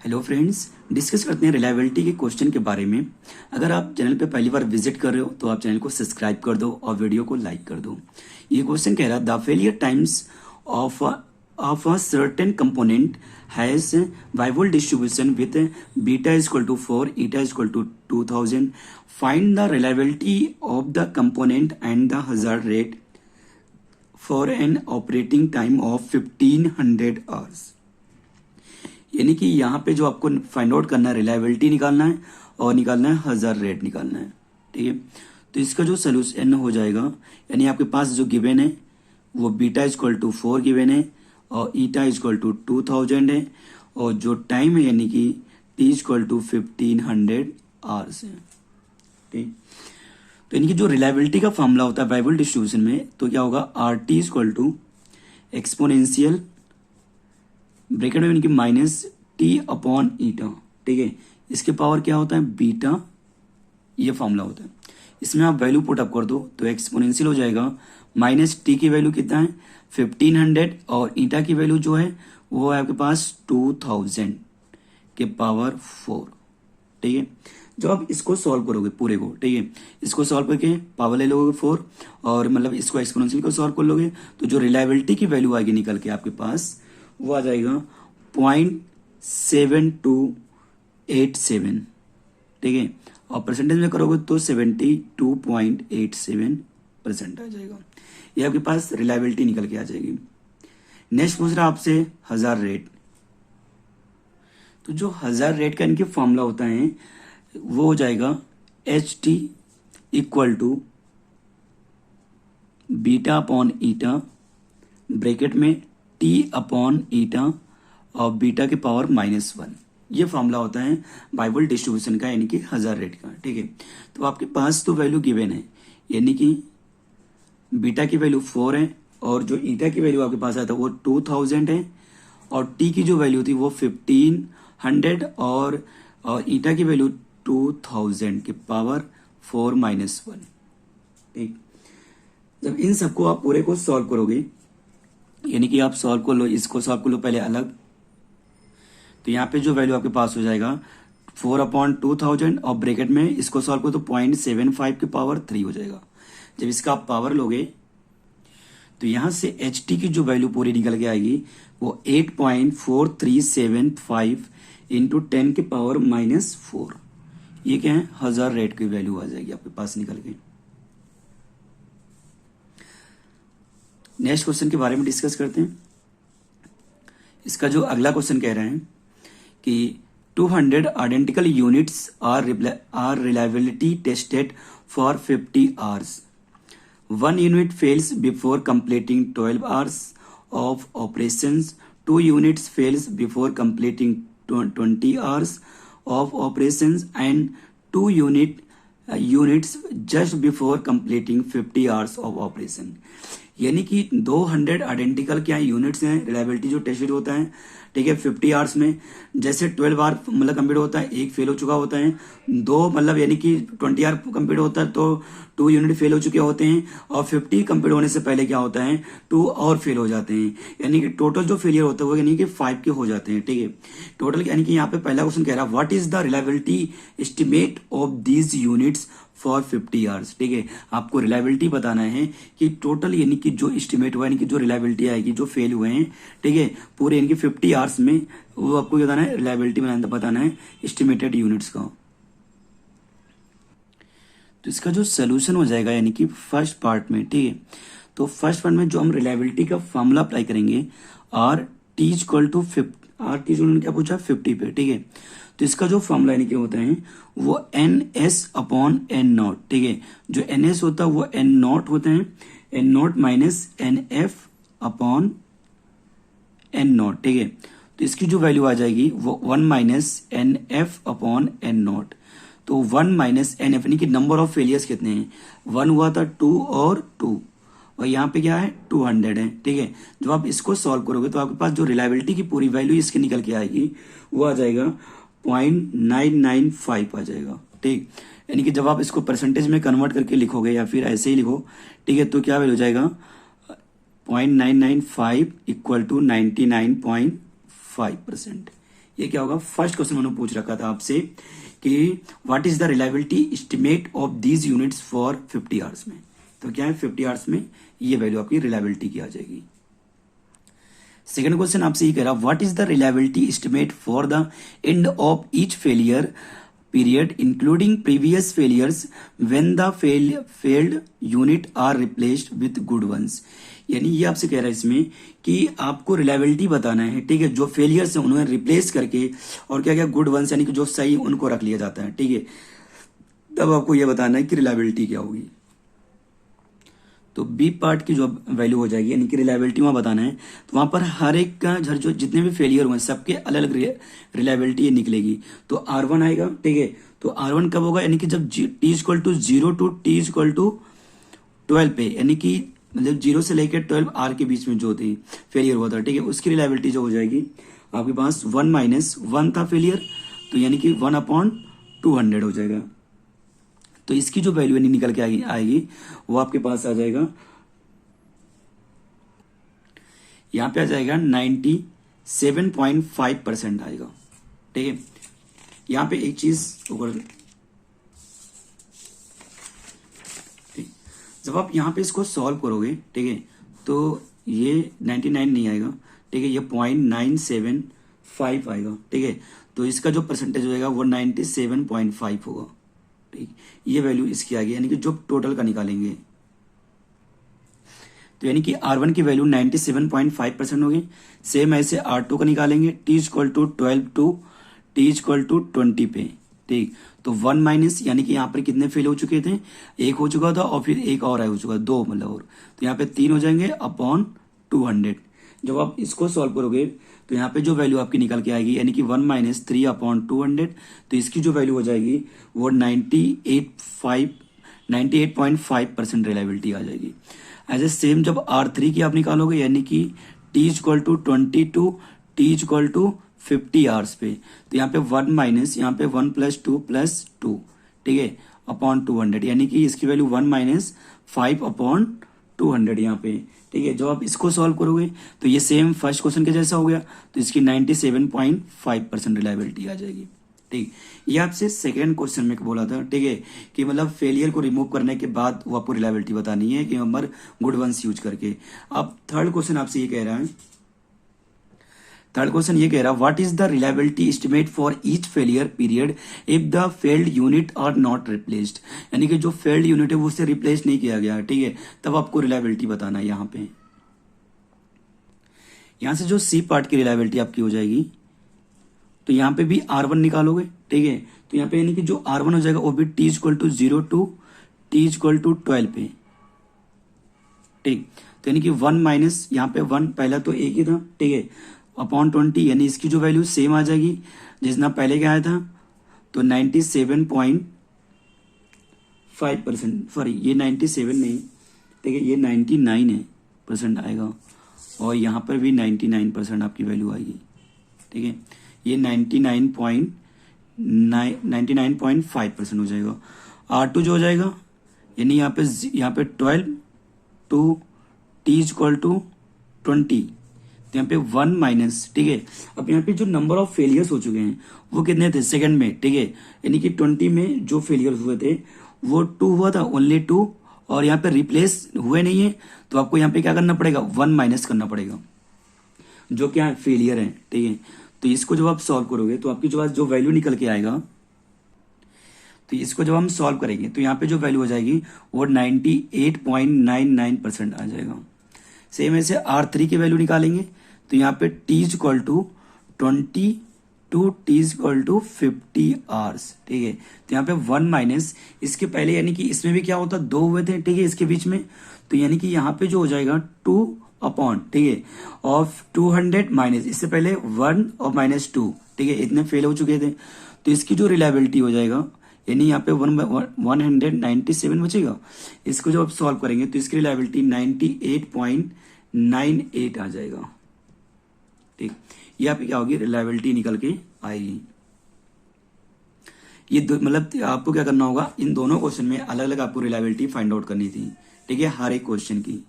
Hello friends, discuss करते हैं reliability के क्वेश्चन के बारे में। अगर आप चैनल पे पहली बार विजिट कर रहे हो तो आप चैनल को सब्सक्राइब कर दो और वीडियो को लाइक कर दो। ये क्वेश्चन कह रहा है the failure times of a certain component has Weibull distribution with beta is equal to 4, eta is equal to 2000। Find the reliability of the component and the hazard rate for an operating time of 1500 hours. यानी कि यहाँ पे जो आपको find out करना है, reliability निकालना है और निकालना है हजार रेट निकालना है। ठीक है, तो इसका जो सोल्यूशन हो जाएगा, यानी आपके पास जो गिवन है वो beta is equal to 4 given है और ईटा इज इक्वल टू 2000 है और जो टाइम है यानी कि T is equal to 1500 hours है। ठीक, तो इनकी जो रिलायबिलिटी का फॉर्मूला होता है वाइवल डिस्ट्रीब्यूशन में, तो क्या होगा, R T is equal to exponential bracket में इनकी माइनस टी अपॉन ईटा। ठीक है, इसके पावर क्या होता है, बीटा, ये फॉर्मूला होता है। इसमें आप वैल्यू पुट अप कर दो तो एक्सपोनेंशियल हो जाएगा, माइनस टी की वैल्यू कितना है 1500 और ईटा की वैल्यू जो है वो है आपके पास 2000 के पावर 4। ठीक है, जब आप इसको सॉल्व करोगे पूरे को, ठीक है, इसको सॉल्व करके पावर ले लोगे 4 और मतलब इसको एक्सपोनेंशियल को सॉल्व कर लोगे तो जो रिलायबिलिटी की वैल्यू आएगी निकल के आपके पास वो आ जाएगा 0.7287। ठीक है, और परसेंटेज में करोगे तो 72.87% आ जाएगा। ये आपके पास रिलायबिलिटी निकल के आ जाएगी। नेक्स्ट पूछ रहा आपसे हजार रेट। तो जो हजार रेट का इनके फॉर्मूला होता है वो हो जाएगा H T equal to beta upon eta bracket में टी अपॉन ईटा और बीटा के पावर -1। ये फॉर्मूला होता है वाइवल डिस्ट्रीब्यूशन का, यानी कि हजार रेट का। ठीक है, तो आपके पास तो वैल्यू गिवन है, यानी कि बीटा की वैल्यू 4 है और जो ईटा की वैल्यू आपके पास आया था वो 2000 है और टी की जो वैल्यू थी वो 1500 और ईटा की वैल्यू 2000 के पावर 4 -1। ठीक, जब इन सबको आप पूरे को सॉल्व करोगे, यानी कि आप सॉल्व कर लो, इसको सॉल्व कर लो पहले अलग, तो यहाँ पे जो वैल्यू आपके पास हो जाएगा 4/2000 और ब्रैकेट में इसको सॉल्व करो तो 0.75 के पावर 3 हो जाएगा। जब इसका आप पावर लोगे तो यहां से एच टी की जो वैल्यू पूरी निकल के आएगी वो 8.4375 इंटू 10 के पावर -4। ये क्या है, हजार रेट की वैल्यू आ जाएगी आपके पास निकल के। नेक्स्ट क्वेश्चन के बारे में डिस्कस करते हैं। इसका जो अगला क्वेश्चन कह रहे हैं कि 200 identical units are reliability tested for 50 hours. 1 unit fails before completing 12 hours of operations. 2 units fails before completing 20 hours of operations and 2 units just before completing 50 hours of operation. यानी कि 200 आइडेंटिकल क्या units हैं, reliability जो tested होता है, ठीक है, 50 hours में। जैसे 12 आवर मतलब कंप्लीट होता है, एक फेल हो चुका होता है, 2 मतलब यानी कि 20 आवर कंप्लीट होता है तो 2 यूनिट फेल हो चुके होते हैं और 50 कंप्लीट होने से पहले क्या होता है 2 और फेल हो जाते हैं, यानी कि टोटल जो फेलियर होता है वो यानी कि 5 के हो जाते हैं। ठीक है, टोटल यानी कि यहाँ पे पहला क्वेश्चन कह रहा है what is the reliability estimate of these units for 50 hours. ठीक है, आपको रिलायबिलिटी बताना है कि टोटल यानी कि जो एस्टिमेट हुआ यानी कि जो रिलायबिलिटी आएगी जो फेल हुए हैं, ठीक है, पूरे यानी कि 50 आवर्स में, वो आपको बताना है, रिलायबिलिटी बताना है एस्टिमेटेड यूनिट्स का। तो इसका जो सोल्यूशन हो जाएगा यानी कि फर्स्ट पार्ट में, ठीक है, तो फर्स्ट पार्ट में जो हम रिलायबिलिटी का फॉर्मूला अप्लाई करेंगे आर टी इक्वल टू क्या पूछा 50 पे। ठीक है, तो इसका जो फॉर्मूला यानी कि होता है वो NS अपॉन N0। ठीक है, जो NS होता है वो N0 होता है, N0 minus NF upon N0। ठीक है, तो इसकी जो वैल्यू आ जाएगी वो 1 माइनस NF अपॉन N0। तो 1 माइनस NF यानी कि नंबर ऑफ फेलियर्स कितने हैं, 1 हुआ था 2 और 2 और यहाँ पे क्या है 200 है। ठीक है, जब आप इसको सॉल्व करोगे तो आपके पास जो रिलायबिलिटी की पूरी वैल्यू इसकी निकल के आएगी वो आ जाएगा 0.995 आ जाएगा। ठीक, यानी कि जब आप इसको परसेंटेज में कन्वर्ट करके लिखोगे या फिर ऐसे ही लिखो, ठीक है, तो क्या वैल्यू हो जाएगा 0.995 इक्वल टू 99.5%। ये क्या होगा, फर्स्ट क्वेश्चन उन्होंने पूछ रखा था आपसे कि what is the reliability estimate of these units for 50 hours में। तो क्या है, 50 आवर्स में ये वैल्यू आपकी रिलायबिलिटी की आ जाएगी। सेकंड क्वेश्चन आपसे ये कह रहा, what is the reliability estimate for the end of each failure period including previous failures when the failed unit are replaced with good ones. यानी ये आपसे कह रहा है इसमें कि आपको रिलायबिलिटी बताना है, ठीक है, जो फेलियर्स है उन्हें रिप्लेस करके और क्या क्या गुड वंस यानी कि जो सही उनको रख लिया जाता है, ठीक है। तब आपको ये बताना है कि रिलायबिलिटी क्या होगी। तो बी पार्ट की जो वैल्यू हो जाएगी यानी कि रिलायबिलिटी वहां बताना है, तो वहां पर हर एक का जो जितने भी फेलियर हुए सबके अलग अलग रिलायबिलिटी ये निकलेगी। तो R1 आएगा, ठीक है। तो R1 कब होगा, यानी कि जब T=0 टू T=12 पे, यानी कि मतलब 0 से लेकर 12 R के बीच में जो थी फेलियर हुआ था, ठीक है, उसकी रिलायबिलिटी जो हो जाएगी आपके पास 1 था फेलियर, तो यानी कि 1/200 हो जाएगा। तो इसकी जो वैल्यू निकल के आएगी वो आपके पास आ जाएगा, यहां पे आ जाएगा 97.5% आएगा, ठीक है। यहां पे एक चीज ऊपर, जब आप यहां पे इसको सॉल्व करोगे, ठीक है, तो ये 99 नहीं आएगा, ठीक है, ये 0.975 आएगा, ठीक है। तो इसका जो परसेंटेज होगा वो 97.5 होगा, ठीक। ये वैल्यू इसकी आ गई, यानी कि जो टोटल का निकालेंगे, तो यानी कि R1 की वैल्यू 97.5% होगी। सेम ऐसे R2 का निकालेंगे, T=12 टू T=20 पे, ठीक। तो 1 माइनस, यानी कि यहाँ पर कितने फेल हो चुके थे, एक हो चुका था और फिर एक और हो चुका, 2 मतलब, और तो यहाँ पे 3 हो जाएंगे अपॉन 200। जब आप इसको सॉल्व करोगे तो यहाँ पे जो वैल्यू आपकी निकल के आएगी यानी कि 1 - 3/200, तो इसकी जो वैल्यू हो जाएगी वो 98.5% रिलायबिलिटी आ जाएगी। एज ए सेम जब R3 की आप निकालोगे यानी कि T=20 टू T=50 आवर्स पे, तो यहाँ पे 1 माइनस, यहाँ पे 1 + 2 + 2, ठीक है, अपॉन 200, यानी कि इसकी वैल्यू 1 - 5/200 यहाँ पे, ठीक है। जब आप इसको सॉल्व करोगे तो ये सेम फर्स्ट क्वेश्चन के जैसा हो गया, तो इसकी 97.5% रिलायबिलिटी आ जाएगी, ठीक। ये आपसे सेकेंड क्वेश्चन में बोला था, ठीक है, कि मतलब फेलियर को रिमूव करने के बाद वो आपको रिलायबिलिटी बतानी है कि नंबर गुड वंस यूज करके। अब थर्ड क्वेश्चन आपसे ये कह रहा है, what is the reliability estimate for each failure period if the failed unit are not replaced. यानी कि जो फेल्ड यूनिट है वो उससे रिप्लेस नहीं किया गया, ठीक है, तब आपको रिलायबिलिटी बताना है। यहाँ पे यहां से जो सी पार्ट की रिलायबिलिटी आपकी हो जाएगी, तो यहाँ पे भी R1 निकालोगे, ठीक है, तो यहाँ पे यानी कि जो R1 हो जाएगा वो भी T=0 टू T=12 पे, ठीक। तो यानी कि 1 माइनस, यहाँ पे 1 पहला तो एक ही था, ठीक है, अपॉन 20, यानी इसकी जो वैल्यू सेम आ जाएगी जितना पहले क्या आया था, तो 97.5%, सॉरी ये 97 नहीं, ठीक है, ये 99 है परसेंट आएगा, और यहाँ पर भी 99% आपकी वैल्यू आएगी, ठीक है। ये 99.5% हो जाएगा। R2 जो हो जाएगा यानी यहाँ पे 12 टू T=20, तो यहाँ पे 1 माइनस, ठीक है। अब यहाँ पे जो नंबर ऑफ फेलियर्स हो चुके हैं वो कितने थे सेकंड में, ठीक है, यानी कि 20 में जो फेलियर्स हुए थे वो 2 हुआ था, ओनली 2, और यहाँ पे रिप्लेस हुए नहीं है, तो आपको यहाँ पे क्या करना पड़ेगा, 1 माइनस करना पड़ेगा, जो क्या फेलियर है, ठीक है। तो इसको जब आप सॉल्व करोगे तो आपकी जो वैल्यू निकल के आएगा, तो इसको जब हम सॉल्व करेंगे तो यहाँ पे जो वैल्यू हो जाएगी वो 98.99% आ जाएगा। सेम ऐसे R3 की वैल्यू निकालेंगे तो यहाँ पे T=20 टू T=50 आवर्स, ठीक है। तो यहाँ पे 1 माइनस, इसके पहले यानी कि इसमें भी क्या होता, 2 हुए थे, ठीक है, इसके बीच में, तो यानी कि यहाँ पे जो हो जाएगा 2 अपॉन, ठीक है, ऑफ 200 माइनस, इससे पहले 1 और -2, ठीक है, इतने फेल हो चुके थे, तो इसकी जो रिलायबिलिटी हो जाएगा यानी यहाँ पे 197 बचेगा। इसको जब आप सॉल्व करेंगे तो इसकी रिलायबिलिटी 98.98 आ जाएगा, ठीक। ये आपकी क्या होगी, रिलायबिलिटी निकल के आएगी। ये मतलब आपको क्या करना होगा, इन दोनों क्वेश्चन में अलग अलग आपको रिलायबिलिटी फाइंड आउट करनी थी, ठीक है, हर एक क्वेश्चन की।